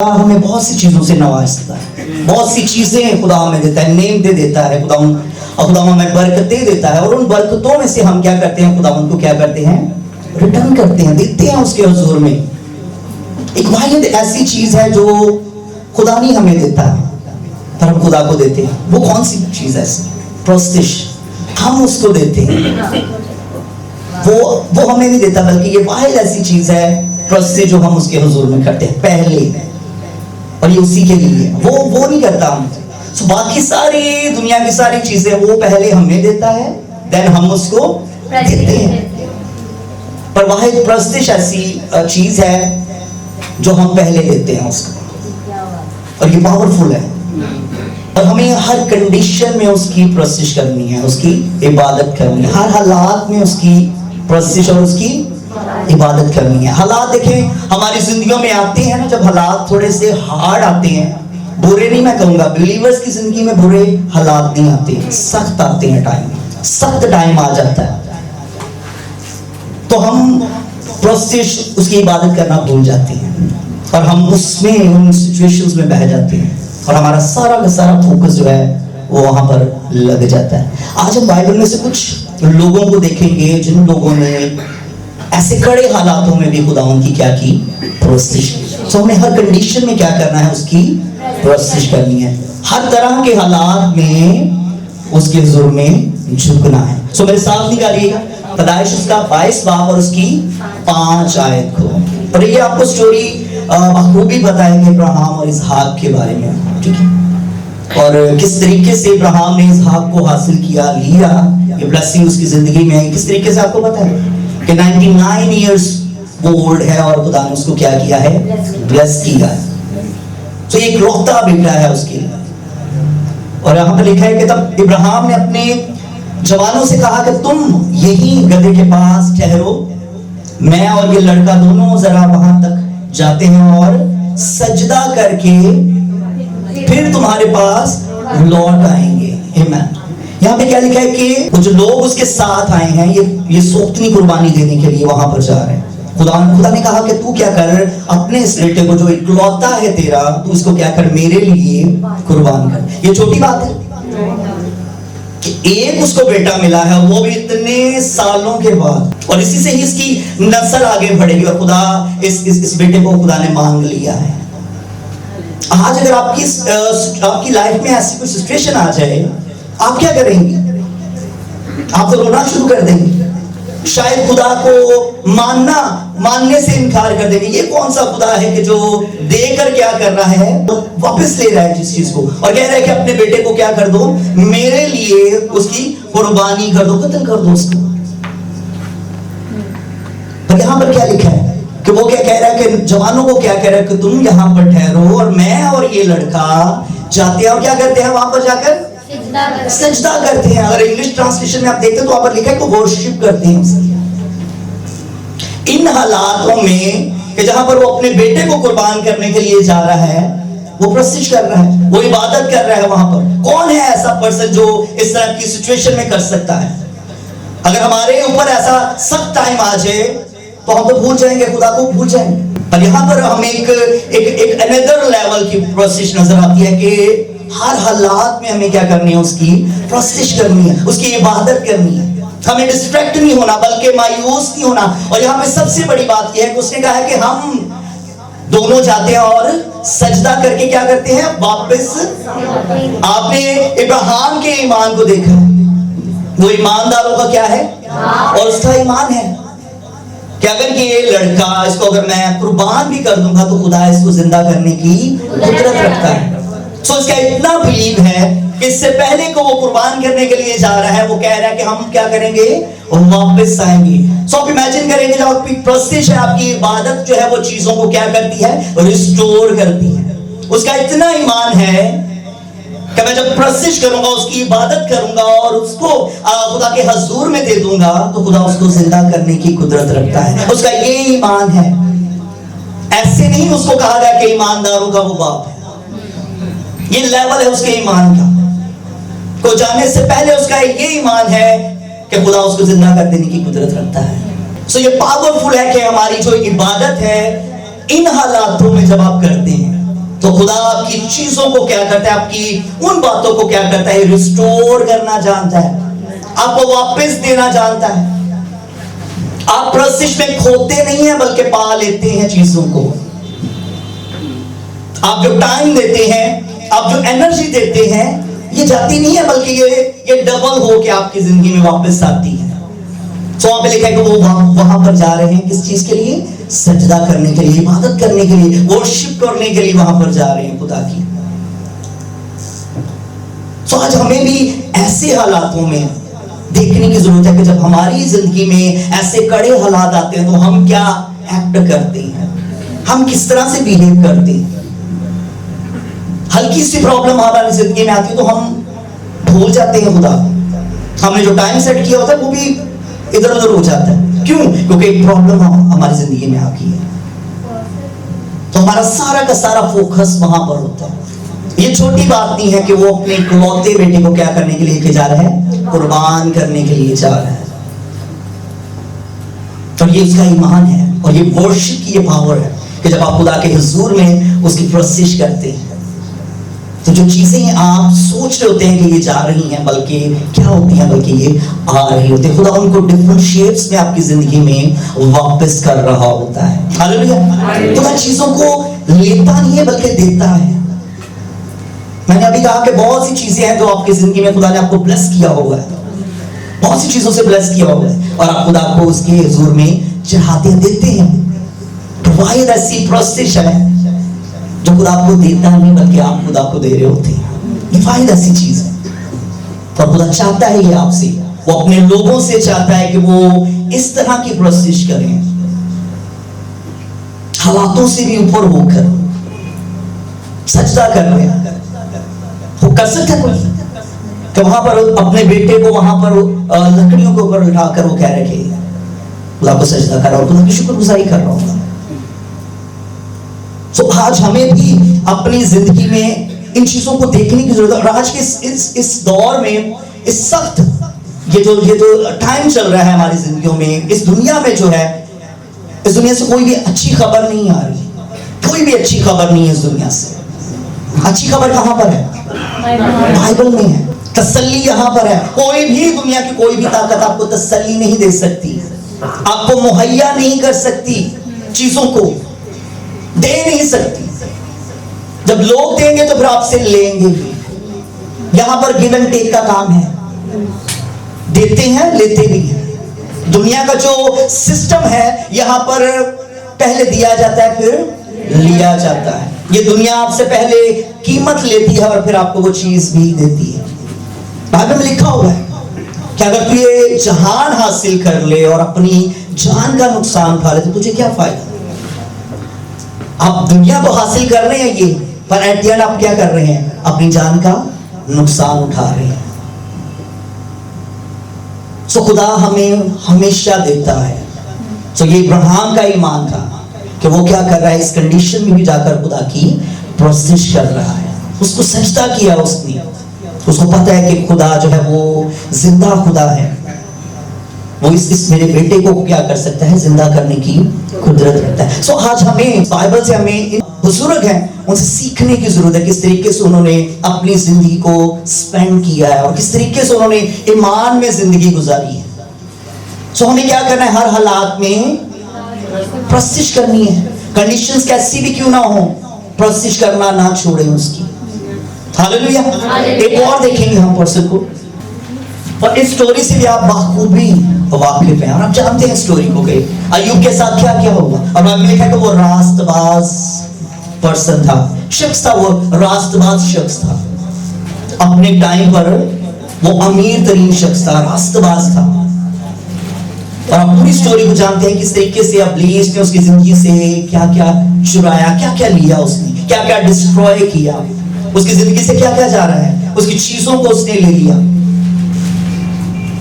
हमें बहुत सी चीजों से नवाजता है, बहुत सी चीजें खुदा हमें देता है, नेम दे देता है खुदा हमें बरकतें देता है। और उन बरकतों में से हम क्या करते हैं, खुदा उनको क्या करते हैं, रिटर्न करते हैं, देते हैं उसके हुजूर में। एक वाहिद ऐसी चीज है जो खुदा नहीं हमें देता पर हम खुदा को देते हैं। वो कौन सी चीज है? प्रोस्टिश। हम उसको देते हैं, वो हमें नहीं देता, बल्कि ये वाहिद ऐसी चीज है प्रोस्टिश जो हम उसके हुजूर में करते हैं पहले, और ये उसी के लिए वो नहीं करता हम। सो बाकी सारी दुनिया की सारी चीजें वो पहले हमें देता है, देन हम उसको देते हैं। पर वाहिद प्रोस्टिश ऐसी चीज है जो हम पहले लेते हैं उसको, और ये पावरफुल है। और हमें हर कंडीशन में उसकी प्रोस्टिश करनी है, उसकी इबादत करनी है, हर हालात में उसकी प्रोस्टिश और उसकी इबादत करनी है। हालात देखें हमारी जिंदगियों में आते हैं ना, जब हालात थोड़े से हार्ड आते हैं, बुरे नहीं मैं कहूंगा, बिलीवर्स की जिंदगी में बुरे हालात नहीं आते, सख्त आते हैं, सख्त टाइम आ जाता है, तो हम प्रोस्टिश उसकी इबादत करना भूल जाते हैं और हम उसमें उन सिचुएशंस में बह जाते हैं और हमारा सारा का सारा फोकस जो है वो वहां पर लग जाता है। आज हम बाइबल में से कुछ लोगों को देखेंगे जिन लोगों ने ऐसे कड़े हालातों में भी खुदा उनकी क्या की, प्रोस्टिश की। तो हमें हर कंडीशन में क्या करना है, उसकी प्रोस्टिश करनी है। हर तरह के हालात में उसके हुजूर में झुकना है। सो मेरे साथ निकालिएगा पैदाइश उसका 22 बाब और उसकी 5 आयत को। और ये आपको स्टोरी बखूबी बताएंगे इब्राहिम और इसहाक के बारे में, ठीक है, और किस तरीके से इब्राहिम ने इसहाक को हासिल किया, लिया, ये ब्लेसिंग उसकी जिंदगी में किस तरीके से आपको पता है कि 99 इयर्स वो ओल्ड है और खुदा ने उसको क्या किया है, ब्लेस किया है। तो एक रोता बेटा है उसके लिए। और यहाँ पर लिखा है कि तब इब्राहिम ने अपने जवानों से कहा कि तुम यही गधे के पास ठहरो, मैं और ये लड़का दोनों जरा वहां तक जाते हैं और सजदा करके फिर तुम्हारे पास लौट आएंगे। आमीन। यहाँ पे क्या लिखा है कि जो लोग उसके साथ आए हैं ये सोख्तनी कुर्बानी देने के लिए वहां पर जा रहे हैं। खुदा ने कहा कि तू क्या कर, अपने इस बेटे को जो इकलौता है तेरा, तू इसको क्या कर, मेरे लिए कुर्बान कर। ये छोटी बात है कि एक उसको बेटा मिला है, वो भी इतने सालों के बाद, और इसी से ही इसकी नस्ल आगे बढ़ेगी। और खुदा इस बेटे को खुदा ने मांग लिया है। आज अगर आपकी लाइफ में ऐसी कोई सिचुएशन आ जाए, आप क्या करेंगे? आप तो रोना शुरू कर देंगे, शायद खुदा को मानने से इनकार कर देंगे। ये कौन सा खुदा है कि जो देकर क्या कर रहा है, वापस ले रहा है जिस चीज को, और कह रहा है कि अपने बेटे को क्या कर दो, मेरे लिए उसकी कुर्बानी कर दो, कत्ल कर दो उसको। पर यहां पर क्या लिखा है कि वो क्या कह रहा है, कि जवानों को क्या कह रहा है कि तुम यहां पर ठहरो और मैं और ये लड़का जाते हैं और क्या करते हैं, वहां पर जाकर सजदा करते हैं। अगर इंग्लिश ट्रांसलेशन में आप देखते हैं तो वहां पर लिखा है कि वर्शिप करते हैं। इन हालातों में कि जहां पर वो अपने बेटे को कुर्बान करने के लिए जा रहा है, वो प्रोस्टिश कर रहा है, वो इबादत कर रहा है। वहां पर कौन है ऐसा पर्सन जो इस तरह की सिचुएशन में कर सकता है? अगर हमारे ऊपर ऐसा सख्त टाइम आ जाए तो हम तो भूल जाएंगे, खुदा को भूल जाएंगे। पर यहाँ पर हमें एक अनदर लेवल की प्रोस्टिश नजर आती है कि हर हालात में हमें क्या करनी है, उसकी प्रोस्टिश करनी है, उसकी इबादत करनी है। हमें डिस्ट्रैक्ट नहीं होना, बल्कि मायूस नहीं होना। और यहाँ पे सबसे बड़ी बात यह है कि उसने कहा है कि हम दोनों जाते हैं और सजदा करके क्या करते हैं, वापस। आपने इब्राहिम के ईमान को देखा, वो ईमानदारों का क्या है, और उसका ईमान है कि अगर ये लड़का, इसको अगर मैं कुर्बान भी कर दूंगा तो खुदा इसको जिंदा करने की कुदरत रखता है। सो इसका इतना बिलीव है कि इससे पहले को वो कुर्बान करने के लिए जा रहा है, वो कह रहा है कि हम क्या करेंगे, वापस आएंगे। सो आप इमेजिन करेंगे जब आपकी प्रोस्टिश है, आपकी इबादत जो है वो चीजों को क्या करती है, रिस्टोर करती है। उसका इतना ईमान है कि मैं जब प्रोस्टिश करूंगा, उसकी इबादत करूंगा और उसको खुदा के हुजूर में दे दूंगा तो खुदा उसको जिंदा करने की कुदरत रखता है। उसका ये ईमान है। ऐसे नहीं उसको कहा गया कि ईमानदारों का वो बाप है, ये लेवल है उसके ईमान का। को जाने से पहले उसका ये ईमान है कि खुदा उसको जिंदा कर देने की कुदरत रखता है। सो ये पावरफुल है कि हमारी जो इबादत है इन हालातों में जब आप करते हैं तो खुदा आपकी चीजों को क्या करता है, आपकी उन बातों को क्या करता है, रिस्टोर करना जानता है, आपको वापस देना जानता है। आप प्रशिश में खोते नहीं है बल्कि पा लेते हैं चीजों को। आप जो टाइम देते हैं, आप जो एनर्जी देते हैं, ये जाती नहीं है बल्कि ये डबल हो के आपकी जिंदगी में वापस आती है। तो वहां पे लिखा है कि वो वहां पर जा रहे हैं किस चीज के लिए, सजदा करने के लिए, इबादत करने के लिए, वर्शिप करने के लिए वहां पर जा रहे हैं खुदा की। तो आज हमें भी ऐसे हालातों में देखने की जरूरत है कि जब हमारी जिंदगी में ऐसे कड़े हालात आते हैं तो हम क्या एक्ट करते हैं, हम किस तरह से बिहेव करते हैं। हल्की सी प्रॉब्लम हमारी जिंदगी में आती है तो हम भूल जाते हैं खुदा। हमने जो टाइम सेट किया होता है वो भी इधर उधर हो जाता है। क्यों? क्योंकि एक प्रॉब्लम हमारी जिंदगी में आ गई है, तो हमारा सारा का सारा फोकस वहां पर होता है। ये छोटी बात नहीं है कि वो अपने इकलौते बेटे को क्या करने के लिए लेके जा रहा है, कुर्बान करने के लिए जा रहा है। तो ये उसका ईमान है और ये वर्शिप की ये पावर है कि जब आप खुदा के हुजूर में उसकी प्रोसेस करते हैं तो जो चीजें आप सोच रहे होते हैं कि ये जा रही हैं, बल्कि क्या होती हैं, बल्कि ये आ रही होती है। खुदा उनको डिफरेंट शेप्स में आपकी जिंदगी में वापस कर रहा होता है। हालेलुया। खुदा चीजों को लेता नहीं है बल्कि देता है। मैंने अभी कहा कि बहुत सी चीजें हैं जो आपकी जिंदगी में खुदा ने आपको ब्लेस किया हुआ है, बहुत सी चीजों से ब्लेस किया हुआ है और आप खुदा को उसके हुजूर में चढ़ाते देते हैं। प्रोवाइड ऐसी प्रोसेस है जो खुदा आपको देता नहीं बल्कि आप खुदा को दे रहे होते हैं। ये फायदा ऐसी चीज है और खुदा चाहता है ये आपसे, वो अपने लोगों से चाहता है कि वो इस तरह की प्रोसेस करें, हालातों से भी ऊपर होकर सजदा कर रहे हैं। वो कर सकता है कि वहां पर अपने बेटे को वहां पर लकड़ियों के ऊपर उठाकर वो कह रहे खुदा को सजदा कर रहा हूं, खुदा की शुक्रगुजारी कर रहा हूं। तो आज हमें भी अपनी जिंदगी में इन चीजों को देखने की जरूरत है। और आज के इस दौर में, इस सख्त ये जो टाइम चल रहा है हमारी जिंदगियों में, इस दुनिया में जो है, इस दुनिया से कोई भी अच्छी खबर नहीं आ रही, कोई भी अच्छी खबर नहीं है इस दुनिया से। अच्छी खबर कहां पर है? बाइबल में है। तसल्ली यहां पर है। कोई भी दुनिया की कोई भी ताकत आपको तसल्ली नहीं दे सकती, आपको मुहैया नहीं कर सकती, चीजों को दे नहीं सकती। जब लोग देंगे तो फिर आपसे लेंगे भी। यहां पर गिव एंड टेक का काम है, देते हैं लेते भी हैं। दुनिया का जो सिस्टम है यहां पर पहले दिया जाता है फिर लिया जाता है। ये दुनिया आपसे पहले कीमत लेती है और फिर आपको वो चीज भी देती है। बाइबल में लिखा हुआ है कि अगर तू ये जहान हासिल कर ले और अपनी जान का नुकसान उठा ले तो तुझे क्या फायदा। आप दुनिया तो हासिल कर रहे हैं ये, पर एट द एंड आप क्या कर रहे हैं, अपनी जान का नुकसान उठा रहे हैं। सो खुदा हमें हमेशा देता है। सो ये इब्राहिम का ईमान था कि वो क्या कर रहा है, इस कंडीशन में भी जाकर खुदा की प्रोसेस कर रहा है। उसको सजदा किया उसने, उसको पता है कि खुदा जो है वो जिंदा खुदा है, वो इस मेरे बेटे को क्या कर सकता है, जिंदा करने की कुदरत रखता है। सो आज हमें बाइबल से हमें बुजुर्ग हैं उनसे सीखने की जरूरत है, किस तरीके से उन्होंने अपनी जिंदगी को स्पेंड किया है और किस तरीके से उन्होंने ईमान में जिंदगी गुजारी है। सो हमें क्या करना है, हर हालात में प्रोसेस करनी है। कंडीशंस कैसी भी क्यों ना हो, प्रोसेस करना ना छोड़े उसकी। हालेलुया। एक और देखेंगे हम पर्सन को, और इस स्टोरी से भी आप बखूबी वाकिफ हैं और आप जानते हैं स्टोरी को कि अय्यूब के साथ क्या क्या हुआ। और बाइबल में लिखा है कि वो रास्तबाज पर्सन था, शख्स था, वो रास्तबाज शख्स था। अपने टाइम पर वो अमीर तरीन शख्स था, रास्तबाज था। और आप पूरी स्टोरी को जानते हैं किस तरीके से इब्लीस ने उसकी जिंदगी से क्या क्या चुराया, क्या क्या लिया उसने, क्या क्या डिस्ट्रॉय किया, उसकी जिंदगी से क्या क्या जा रहा है, उसकी चीजों को उसने ले लिया,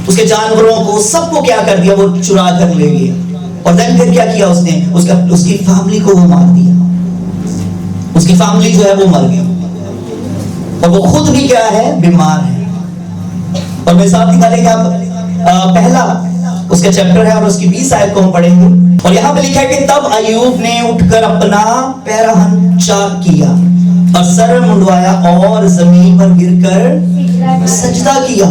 उसके जानवरों को सबको क्या कर दिया, वो चुरा कर ले गया। और देन फिर क्या किया उसने, उसकी फैमिली को वो मार दिया, उसकी फैमिली जो है वो मर गई और वो खुद भी क्या है, बीमार है। और मैं साथ निकालेंगे आप पहला उसका चैप्टर है और उसकी 20 आयत को हम पढ़ेंगे। और यहाँ पे लिखा है कि तब अय्यूब ने उठकर अपना पैराहन चाक किया और सर मुंडवाया और जमीन पर गिरकर सजदा किया।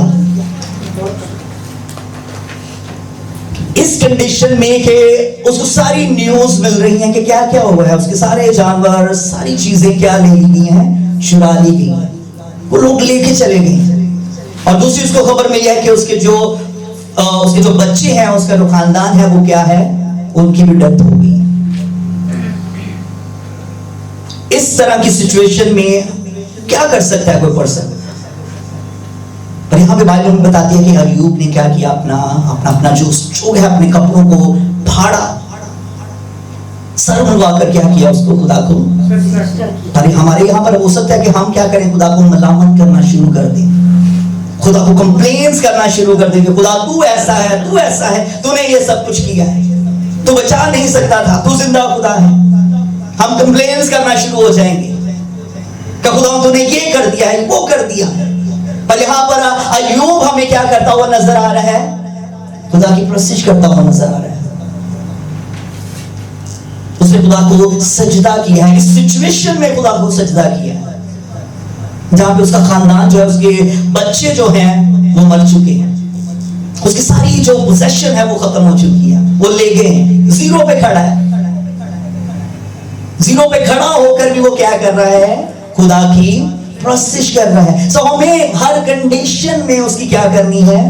इस कंडीशन में कि उसको सारी न्यूज मिल रही है कि क्या क्या हुआ है, उसके सारे जानवर सारी चीजें क्या ले ली गई हैं, चुरा ली गई हैं, वो लोग लेके चले गए। और दूसरी उसको खबर मिली है कि उसके जो बच्चे हैं, उसका जो खानदान है वो क्या है, उनकी भी डेथ हो गई। इस तरह की सिचुएशन में क्या कर सकता है कोई पर्सन? पर यहां पे बाइबल में बताती है कि अय्यूब ने क्या किया, अपना जो है अपने कपड़ों को फाड़ा, सर मुंडवाकर क्या किया, उसको खुदा को। अरे हमारे यहां पर हो सकता है कि हम क्या करें, खुदा को मलामत करना शुरू कर दें, खुदा को कंप्लेंट्स करना शुरू कर दें कि खुदा तू ऐसा है, तूने ये सब कुछ किया है, तू बचा नहीं सकता था, तू जिंदा खुदा है। हम कंप्लेंट्स करना शुरू हो जाएंगे कि खुदा तूने ये कर दिया है, वो कर दिया है। पर यहां पर अय्यूब हमें क्या करता हुआ नजर आ रहा है, खुदा की प्रस्तिश करता हुआ नजर आ रहा है। उसने खुदा को सजदा किया है, इस सिचुएशन में खुदा को सजदा किया है जहां पे उसका खानदान जो है, उसके बच्चे जो हैं वो मर चुके हैं, उसकी सारी जो पोजेशन है वो खत्म हो चुकी है, वो ले गए हैं, जीरो पे खड़ा है। जीरो पे खड़ा होकर भी वो क्या कर रहा है, खुदा की प्रस्तिश कर रहा है। सो हमें हर कंडीशन में उसकी क्या करनी है,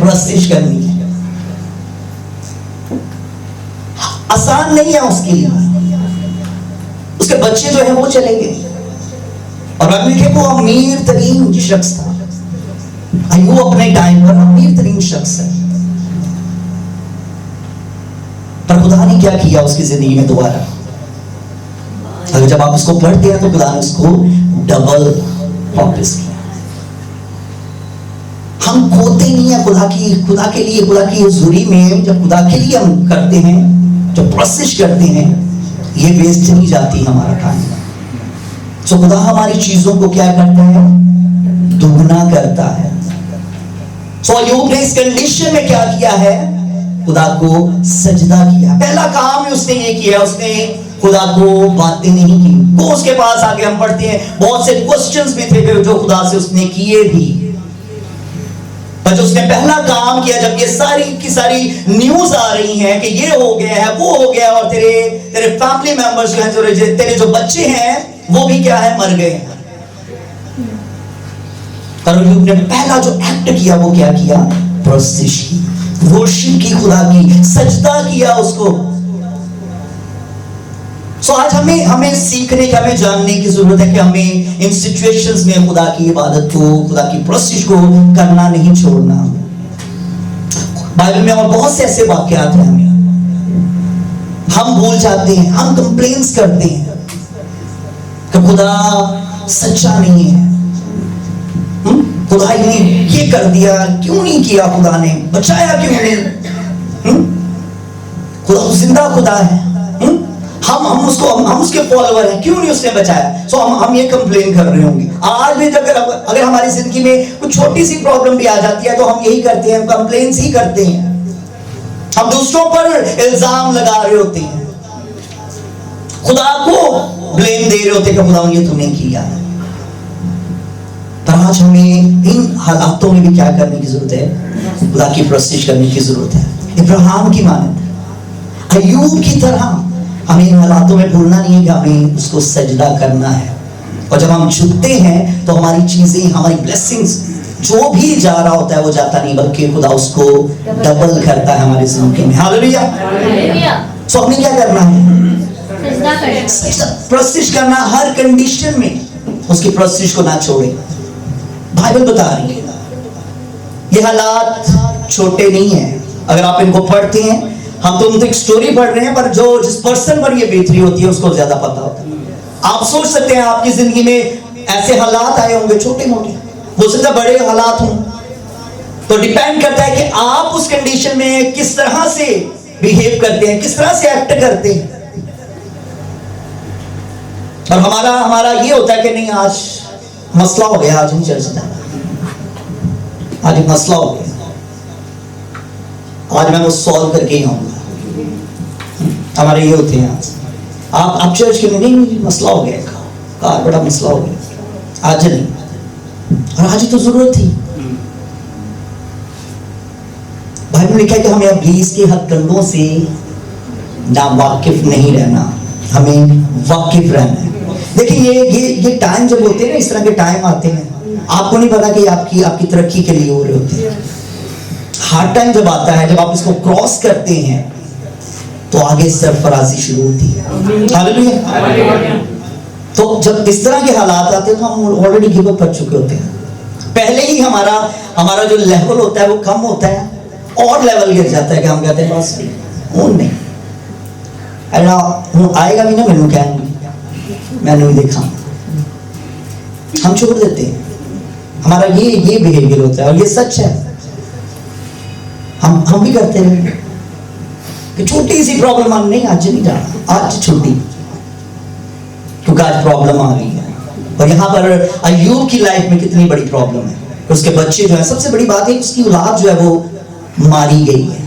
प्रस्तिश करनी है। आसान नहीं है उसके लिए, उसके बच्चे जो है वो चले गए और अमीर वो अमीर तरीन शख्स था, वो अपने टाइम पर अमीर तरीन शख्स है। पर खुदा ने क्या किया उसकी जिंदगी में दोबारा, अगर जब आप उसको पढ़ते हैं तो खुदा ने उसको डबल वापस किया। हम खोते नहीं है खुदा के लिए, खुदा की हुजूरी में जब खुदा के लिए हम करते हैं, जब प्रोसेस करते हैं, ये वेस्ट नहीं जाती हमारा टाइम। तो खुदा हमारी चीजों को क्या करता है, दुगना करता है। तो अय्यूब ने इस कंडीशन में क्या किया है, खुदा को सजदा किया। पहला काम ही उसने ये किया, उसने खुदा को बातें नहीं की। वो उसके पास आके हम पढ़ते हैं बहुत से क्वेश्चंस भी थे जो खुदा से उसने किए भी, पर जो उसने पहला काम किया, जब ये सारी की सारी न्यूज आ रही हैं कि ये हो गया है, वो हो गया, और तेरे फैमिली मेंबर्स जो हैं, तेरे जो बच्चे हैं वो भी क्या है, मर गए। पर अय्यूब ने पहला जो एक्ट किया वो क्या किया, प्रोस्टिश की, वर्शिप की, खुदा की, सजदा किया उसको। सो आज हमें सीखने की, हमें जानने की जरूरत है कि हमें इन सिचुएशंस में खुदा की इबादत को, खुदा की प्रोस्टिश को करना नहीं छोड़ना। बाइबल में और बहुत से ऐसे वाकयात हैं, हम भूल जाते हैं, हम कंप्लेंट्स करते हैं कि खुदा सच्चा नहीं है, खुदा ने ये कर दिया, क्यों नहीं किया, खुदा ने बचाया क्यों नहीं, खुदा तो जिंदा खुदा है, हम उसके फॉलोअर हैं, क्यों नहीं उसने बचाया। सो हम ये कंप्लेन कर रहे होंगे। आज भी अगर हमारी जिंदगी में कुछ छोटी सी प्रॉब्लम भी आ जाती है तो हम यही करते हैं, कंप्लेन्स ही करते हैं, हम दूसरों पर इल्जाम लगा रहे होते हैं, खुदा को ब्लेम दे रहे होते हैं कि खुदा ये तुमने किया है। पर आज हमें इन हालातों में भी क्या करने की जरूरत है, खुदा की प्रस्तिश करने की जरूरत है। इब्राहिम की मानद, अय्यूब की तरह हमें इन हालातों में भूलना नहीं है कि हमें उसको सजदा करना है। और जब हम झुकते हैं तो हमारी चीजें, हमारी ब्लेसिंग्स, जो भी जा रहा होता है वो जाता नहीं, बल्कि खुदा उसको डबल करता है हमारी जिंदगी में। हालेलुया। सो हमें क्या करना है, प्रस्तिश करना, हर कंडीशन में उसकी प्रस्तिश को ना छोड़े। बाइबल बता रही है ये हालात छोटे नहीं है। अगर आप इनको पढ़ते हैं, हम तो एक स्टोरी पढ़ रहे हैं, पर जिस पर्सन पर ये बेहतरी होती है उसको ज्यादा पता होता है। आप सोच सकते हैं आपकी जिंदगी में ऐसे हालात आए होंगे, छोटे मोटे, हो सकता है बड़े हालात हों, तो डिपेंड करता है कि आप उस कंडीशन में किस तरह से बिहेव करते हैं, किस तरह से एक्ट करते हैं। और हमारा ये होता है कि नहीं, आज मसला हो गया, आज नहीं चल सकता, आज एक मसला हो गया, आज मैं वो सॉल्व करके ही आऊंगा। हमारे ये होते हैं, आज आप चर्च के में नहीं, मसला हो गया, कार बड़ा मसला हो गया, आज नहीं, और आज ही तो जरूरत थी। भाई ने लिखा है कि हमें इब्लीस के हथकंडों से ना वाकिफ नहीं रहना, हमें वाकिफ रहना है। देखिए ये टाइम जब होते हैं ना, इस तरह के टाइम आते हैं, आपको नहीं पता कि आपकी तरक्की के लिए हो रहे होते हैं। हार्ड टाइम जब आता है, जब आप इसको क्रॉस करते हैं, तो आगे सरफराजी शुरू होती है। हालेलुया। तो जब इस तरह के हालात आते हैं तो हम ऑलरेडी गिव अप कर चुके होते हैं, पहले ही हमारा जो लेवल होता है वो कम होता है, और लेवल गिर जाता है कि हम कहते हैं बस नहीं आएगा भी ना, मैनू कहेंगे मैंने नहीं देखा, हम छोड़ देते हैं। हमारा ये बिहेवियर होता है, और ये सच है। हम भी करते हैं कि छोटी सी प्रॉब्लम हम नहीं, आज नहीं जाना, आज छुट्टी, क्योंकि आज प्रॉब्लम आ रही है। और यहाँ पर अय्यूब की लाइफ में कितनी बड़ी प्रॉब्लम है, उसके बच्चे जो है, सबसे बड़ी बात है उसकी औलाद जो है वो मारी गई है,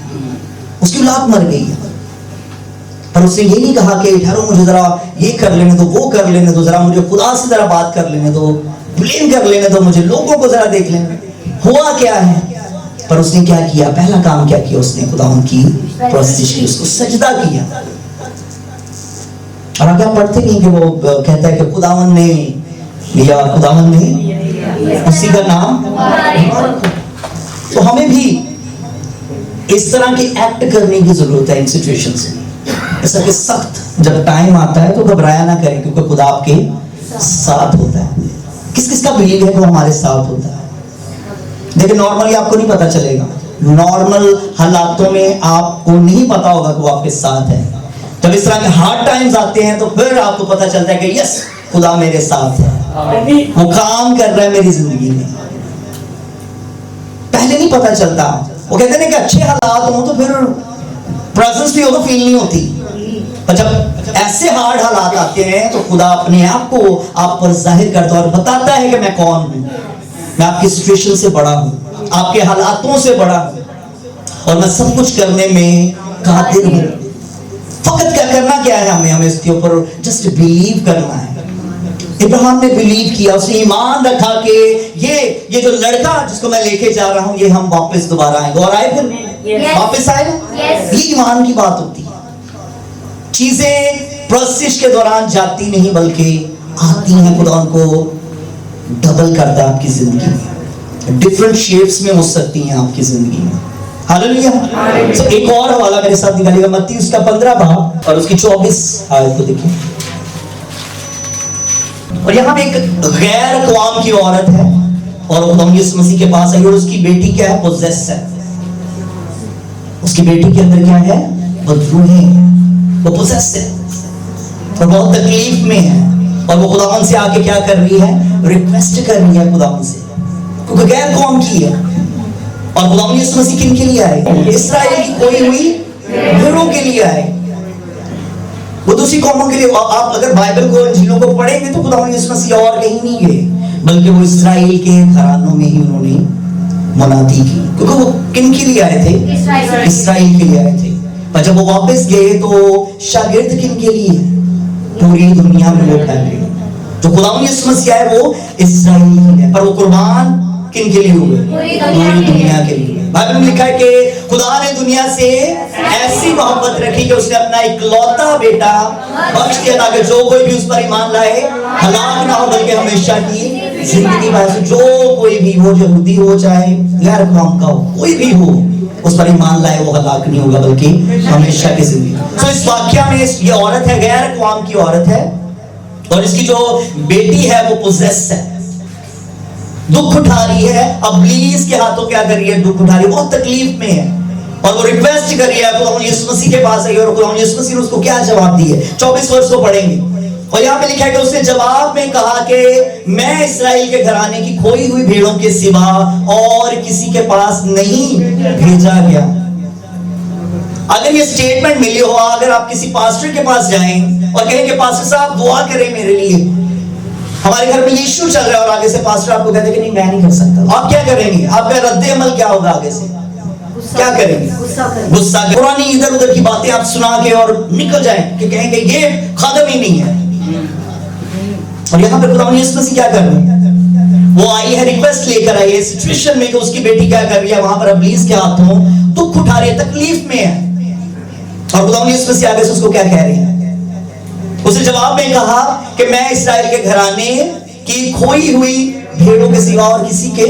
उसकी औलाद मर गई है। पर उसने ये नहीं कहा कि ठहरो मुझे जरा ये कर लेने दो, वो कर लेने दो, जरा मुझे खुदा से जरा बात कर लेने दो, ब्लेम कर लेने दो, मुझे लोगों को जरा देख लेने। हुआ क्या है, पर उसने क्या किया, पहला काम क्या किया, उसने खुदा उनकी प्रस्तिश की, उसको सजदा किया। और अगर आप पढ़ते नहीं कि वो कहता है कि खुदावन ने लिया, खुदावन ने उसी का नाम। तो हमें भी इस तरह की एक्ट करने की जरूरत है इन सिचुएशंस में। ऐसा कि सख्त जब टाइम आता है तो घबराया ना करें, क्योंकि खुदा आपके साथ होता है। किस किस का बिलीव है कि वो हमारे साथ होता है? देखिए नॉर्मली आपको नहीं पता चलेगा, नॉर्मल हालातों में आपको नहीं पता होगा कि वो आपके साथ है। जब इस तरह के हार्ड टाइम्स आते हैं तो फिर आपको पता चलता है कि यस खुदा मेरे साथ है, वो काम कर रहा है मेरी जिंदगी में। पहले नहीं पता चलता। वो कहते हैं कि अच्छे हालात हो तो फिर प्रेजेंस भी हो तो फील नहीं होती, पर जब ऐसे हार्ड हालात आते हैं तो खुदा अपने आप को आप पर जाहिर करता है और बताता है कि मैं कौन हूं, मैं आपकी सिचुएशन से बड़ा हूं, आपके हालातों से बड़ा हूं, और मैं सब कुछ करने में कादिर हूं। फकत क्या करना क्या है, हमें इसके ऊपर जस्ट बिलीव करना है। इब्राहिम ने बिलीव किया, उसने ईमान रखा कि ये जो लड़का जिसको मैं लेके जा रहा हूं, ये हम वापस दोबारा आएंगे, और आए फिर वापस आए। ये ईमान की बात होती है। चीजें प्रोसेस के दौरान जाती नहीं बल्कि आती हैं। खुदा उनको डबल करता है आपकी जिंदगी में, डिफरेंट शेप्स में हो सकती हैं आपकी जिंदगी में। हालेलुया। तो एक और हवाला मेरे साथ निकालिएगा, मत्ती उसका 15 बाब और उसकी 24 आयत को देखिए। और यहाँ पे एक गैर अक़वाम की औरत है और खुदा यीशु मसीह के पास आई, और उसकी बेटी क्या है, पोजेस है। उसकी बेटी के अंदर क्या है, बदरूही है, वो पोजेस है और बहुत तकलीफ में है। और वो खुदावन से आके क्या कर रही है, रिक्वेस्ट कर रही है खुदावन से, क्योंकि गैर कौम की है। और खुदावन यीशु मसीह किन के लिए आए, इस्राएल की कोई हुई भेड़ों के लिए आए, वो दूसरी कौमों के लिए। आप अगर बाइबल को, इंजीलों को पढ़ेंगे तो खुदावन यीशु मसीह और कहीं नहीं गए, बल्कि वो इस्राएल के घरानों में ही उन्होंने मुनादी की, क्योंकि वो किन के लिए आए थे, इस्राएल के लिए आए थे। पर जब वो वापस गए तो शागिर्द किन के लिए, पूरी दुनिया में वो फैल गए। जो खुदावन यीशु मसीह है वो इस्राएल है, पर वो कुर्बान किन के लिए हुए, पूरी दुनिया के लिए। बाइबल में लिखा है कि खुदा ने दुनिया से ऐसी मोहब्बत रखी कि उसने अपना इकलौता बेटा बख्श दिया, ताकि जो कोई भी उस पर ईमान लाए हलाक ना हो बल्कि हमेशा की जिंदगी पाए। जो कोई भी हो, यहूदी हो चाहे गैर कौम का हो, कोई भी हो, उस पर ईमान लाए वो हलाक नहीं होगा बल्कि हमेशा की जिंदगी। तो इस वाक्या में ये औरत है, गैर कौम की औरत है, और इसकी जो बेटी है वो पोजेस है, दुख उठा रही है। इब्लीस के हाथों क्या कर रही है, दुख उठा रही है, बहुत तकलीफ में है, और वो रिक्वेस्ट कर रही है खुदा यीशु मसीह के पास आई। और खुदा यीशु मसीह ने उसको क्या जवाब दिए, 24 वर्ष को पढ़ेंगे। और यहाँ पे लिखा है कि उसने जवाब में कहा कि मैं इस्राएल के घराने की खोई हुई भेड़ों के सिवा और किसी के पास नहीं भेजा गया। अगर ये स्टेटमेंट मिली हो, अगर आप किसी पास्टर के पास जाएं और कहें कि पास्टर साहब दुआ करें मेरे लिए, हमारे घर में ये इश्यू चल रहा है, और आगे से पास्टर आपको कहते कि नहीं मैं नहीं कर सकता, आप क्या करेंगे, आपका रद्द अमल क्या होगा, आगे से क्या करेंगे, गुस्सा करेंगे। पुरानी इधर उधर की बातें आप सुना के और निकल जाएं कि कहेंगे ये खत्म ही नहीं है। और यहाँ पे खुदावंद यीशु मसीह क्या कर रहे हैं? वो आई है, रिक्वेस्ट लेकर आई है सिचुएशन में कि उसकी बेटी क्या कर रही है, वहां पर इब्लीस के हाथों दुख उठा रही है, तकलीफ में है। और खुदावंद यीशु मसीह आगे से उसको क्या कह रही है? उसे जवाब में कहा कि मैं इस्राएल के घराने की खोई हुई भेड़ों के सिवा और किसी के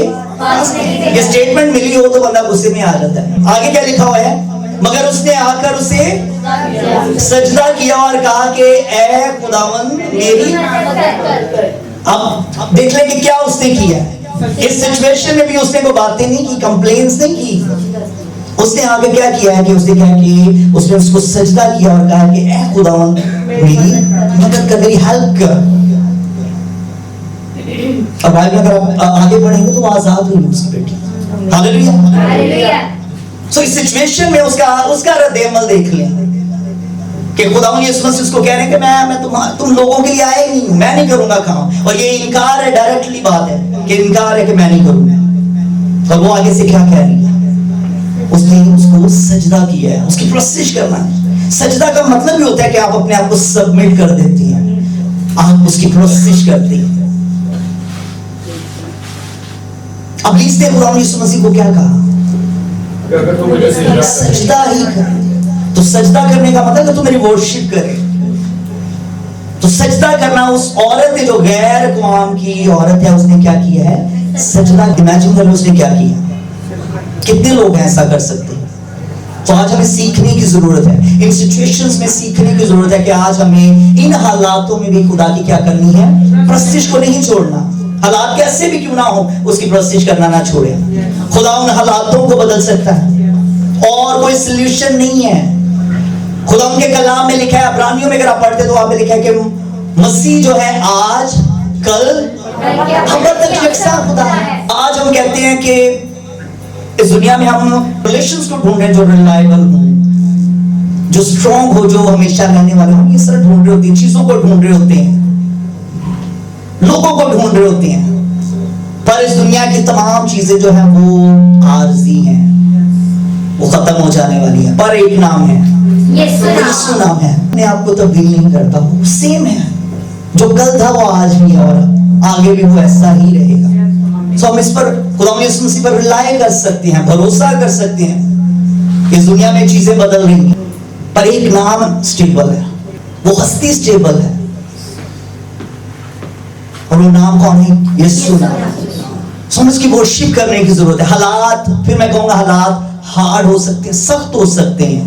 ये स्टेटमेंट मिली हो तो बंदा गुस्से में आ जाता है। आगे क्या लिखा हुआ है? मगर उसने आकर उसे सजदा किया और कहा कि ऐ खुदावंद मेरी। अब देख लें कि क्या उसने किया। इस सिचुएशन में भी उसने कोई बातें नहीं की, कंप्लेंट्स नहीं की। उसने आगे क्या किया है कि उसने क्या की, उसने उसको सजदा किया और कहा कि ऐ खुदावंद मेरी मदद कर, मेरी हेल्प कर। और भाई अगर आप आगे बढ़ेंगे तो आजाद हुई उसकी बेटी। हालेलुया। सो इस सिचुएशन में उसका रद्द-ए-अमल देख लें कि खुदावंद यीशु मसीह उसको कह रहे हैं कि मैं तुम लोगों के लिए आया ही नहीं हूं, मैं नहीं करूंगा काम। और ये इनकार है, डायरेक्टली बात है कि इनकार है कि मैं नहीं करूंगा। और वो आगे से क्या कह रही है? उसने उसको सजदा किया है। उसकी प्रोसेस करना है। सजदा का मतलब ही होता है कि आप अपने आप को सबमिट कर देती हैं, आप उसकी प्रोसेस करती हैं। अब इसने खुदावंद यीशु मसीह को क्या कहा? सजदा ही कर। तो सजदा करने का मतलब है तो मेरी वर्शिप करे। तो सजदा करना उस औरत ने जो गैर कौम की औरत है, उसने क्या किया है? सजदा। इमेजिन करो उसने क्या किया। कितने लोग ऐसा कर सकते हैं? तो आज हमें सीखने की जरूरत है, इन सिचुएशंस में सीखने की जरूरत है कि आज हमें इन हालातों में भी खुदा की क्या करनी है? प्रोसेस को नहीं छोड़ना। हालात कैसे भी क्यों ना हो, उसकी प्रोसेस करना ना छोड़े। खुदा उन हालातों को बदल सकता है और कोई सॉल्यूशन नहीं है। खुदा उनके कलाम में लिखा है, इब्रानियों में अगर आप पढ़ते तो वहां पे लिखा है कि मसीह जो है आज कल अबद तक यकसा खुदा है। आज हम कहते हैं कि इस दुनिया में हम रिलेशंस को ढूंढ रहे हैं जो रिलायबल हो, जो स्ट्रॉन्ग हो, जो हमेशा रहने वाले हो। ये सब ढूंढ रहे होते हैं, चीजों को ढूंढ रहे होते हैं, लोगों को ढूंढ रहे होते हैं। पर इस दुनिया की तमाम चीजें जो है वो आरजी हैं, वो खत्म हो जाने वाली है। पर एक नाम है, यीशु नाम है, अपने आप को तब्दील नहीं करता, वो सेम है। जो कल था वो आज भी है और आगे भी वो ऐसा ही रहेगा। सो हम इस पर खुदावंद यीशु मसीह पर रिलाय कर सकते हैं, भरोसा कर सकते हैं। इस दुनिया में चीजें बदल रही हैं पर एक नाम स्टेबल है, वो हस्ती स्टेबल है और वो नाम कौन है? यीशु नाम। सो उसकी वर्शिप करने की जरूरत है। हालात, फिर मैं कहूंगा हालात हार्ड हो सकते हैं, सख्त हो सकते हैं,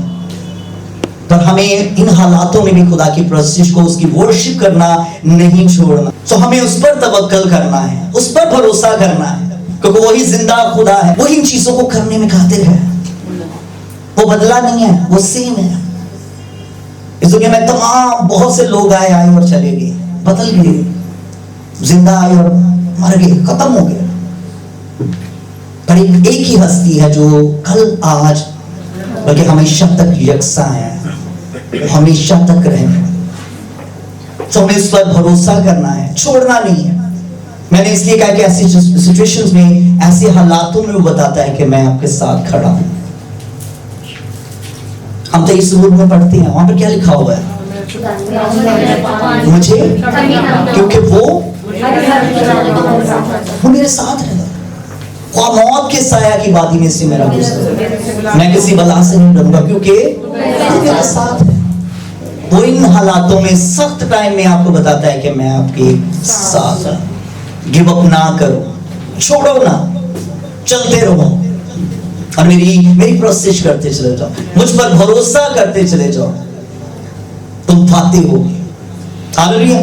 पर हमें इन हालातों में भी खुदा की प्रोसेस को, उसकी वर्शिप करना नहीं छोड़ना। सो हमें उस पर तवक्कल करना है, उस पर भरोसा करना है, क्योंकि वही जिंदा खुदा है। वही इन चीजों को करने में कादिर है, वो बदला नहीं है, वो सेम है। इस दुनिया में तमाम बहुत से लोग आए और चले गए, बदल गए, जिंदा आए और मर गए, खत्म हो गए। पर एक ही हस्ती है जो कल आज बल्कि हमेशा तक यकसा है, हमेशा तक रहेंगे। तो हमें उस पर भरोसा करना है, छोड़ना नहीं है। मैंने इसलिए कहा कि ऐसी सिचुएशंस में, ऐसे हालातों में वो बताता है कि मैं आपके साथ खड़ा हूं। हम तो इस रूप में पढ़ते हैं, वहां पर क्या लिखा हुआ है? मुझे, क्योंकि वो मेरे साथ है। मौत के साया की वादी में से मेरा गुजर, मैं किसी बला से नहीं डरूंगा क्योंकि मेरे साथ है। वो इन हालातों में, सख्त टाइम में आपको बताता है कि मैं आपके साथ हूं। गिव अप ना करो, छोड़ो ना, चलते रहो और मेरी प्रोसेस करते चले जाओ, मुझ पर भरोसा करते चले जाओ, तुम पाते हो। हालेलुया।